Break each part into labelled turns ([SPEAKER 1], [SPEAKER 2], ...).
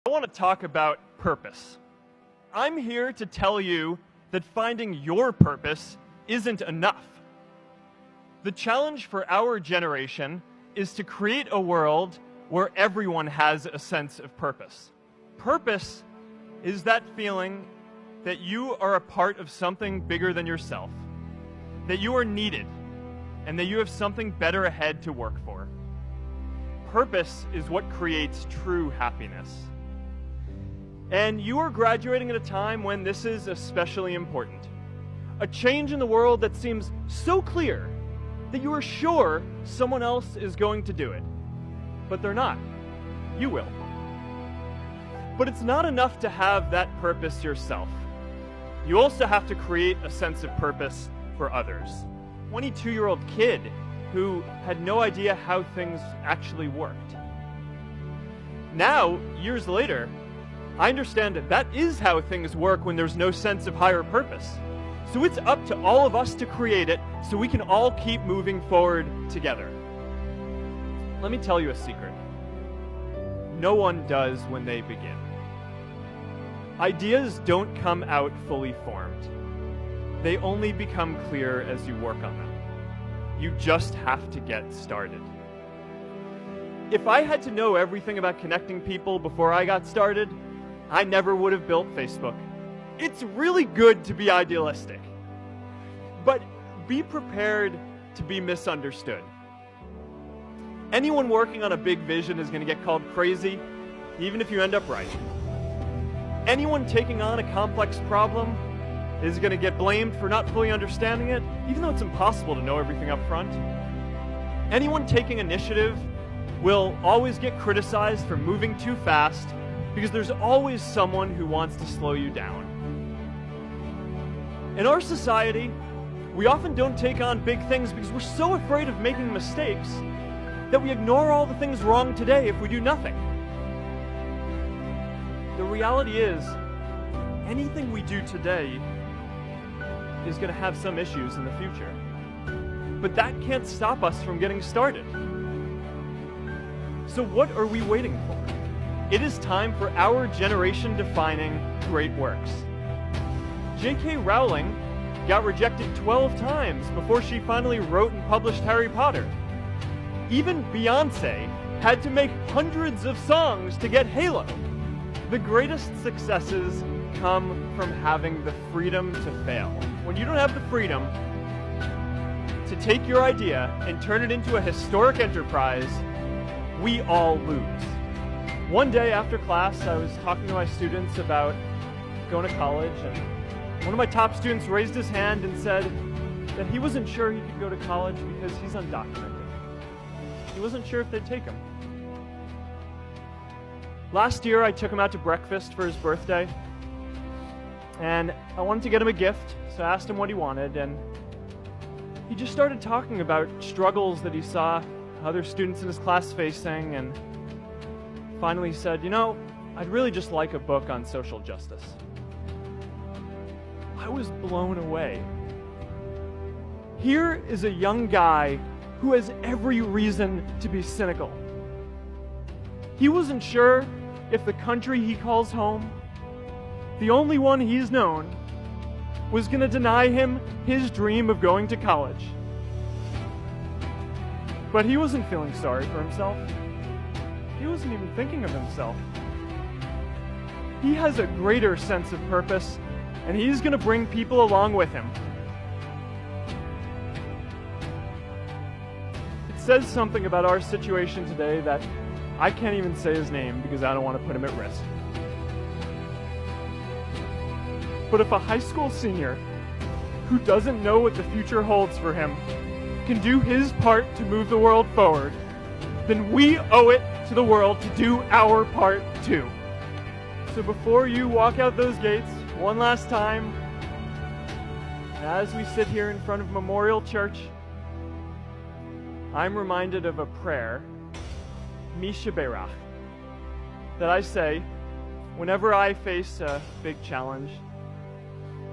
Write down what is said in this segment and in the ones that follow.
[SPEAKER 1] I want to talk about purpose. I'm here to tell you that finding your purpose isn't enough. The challenge for our generation is to create a world where everyone has a sense of purpose. Purpose is that feeling that you are a part of something bigger than yourself, that you are needed, and that you have something better ahead to work for. Purpose is what creates true happiness. And you are graduating at a time when this is especially important. A change in the world that seems so clear that you are sure someone else is going to do it. But they're not. You will. But it's not enough to have that purpose yourself. You also have to create a sense of purpose for others. A 22-year-old kid who had no idea how things actually worked. Now, years later, I understand that is how things work when there's no sense of higher purpose. So it's up to all of us to create it so we can all keep moving forward together. Let me tell you a secret. No one does when they begin. Ideas don't come out fully formed. They only become clear as you work on them. You just have to get started. If I had to know everything about connecting people before I got started, I never would have built Facebook. It's really good to be idealistic, but be prepared to be misunderstood. Anyone working on a big vision is going to get called crazy, even if you end up right. Anyone taking on a complex problem is going to get blamed for not fully understanding it, even though it's impossible to know everything up front. Anyone taking initiative will always get criticized for moving too fast, because there's always someone who wants to slow you down. In our society, we often don't take on big things because we're so afraid of making mistakes that we ignore all the things wrong today if we do nothing. The reality is, anything we do today is going to have some issues in the future. But that can't stop us from getting started. So what are we waiting for? It is time for our generation-defining great works. J.K. Rowling got rejected 12 times before she finally wrote and published Harry Potter. Even Beyoncé had to make hundreds of songs to get Halo. The greatest successes come from having the freedom to fail. When you don't have the freedom to take your idea and turn it into a historic enterprise, we all lose. One day after class, I was talking to my students about going to college, and one of my top students raised his hand and said that he wasn't sure he could go to college because he's undocumented. He wasn't sure if they'd take him. Last year, I took him out to breakfast for his birthday, and I wanted to get him a gift, so I asked him what he wanted, and he just started talking about struggles that he saw other students in his class facing, and finally said, you know, I'd really just like a book on social justice. I was blown away. Here is a young guy who has every reason to be cynical. He wasn't sure if the country he calls home, the only one he's known, was going to deny him his dream of going to college. But he wasn't feeling sorry for himself. He wasn't even thinking of himself. He has a greater sense of purpose, and he's going to bring people along with him. It says something about our situation today that I can't even say his name because I don't want to put him at risk. But if a high school senior who doesn't know what the future holds for him can do his part to move the world forward, then we owe it to the world to do our part too. So before you walk out those gates one last time, as we sit here in front of Memorial Church, I'm reminded of a prayer, Misha Berach, that I say whenever I face a big challenge,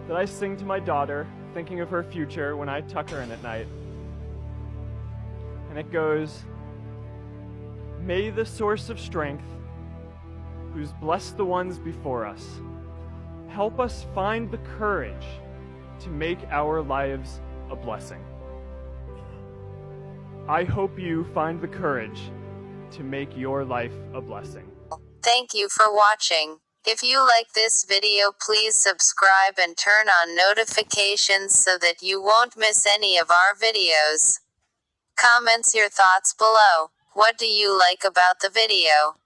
[SPEAKER 1] that I sing to my daughter, thinking of her future when I tuck her in at night. And it goes, may the source of strength, who's blessed the ones before us, help us find the courage to make our lives a blessing. I hope you find the courage to make your life a blessing.
[SPEAKER 2] Thank you for watching. If you like this video, please subscribe and turn on notifications so that you won't miss any of our videos. Comments your thoughts below. What do you like about the video?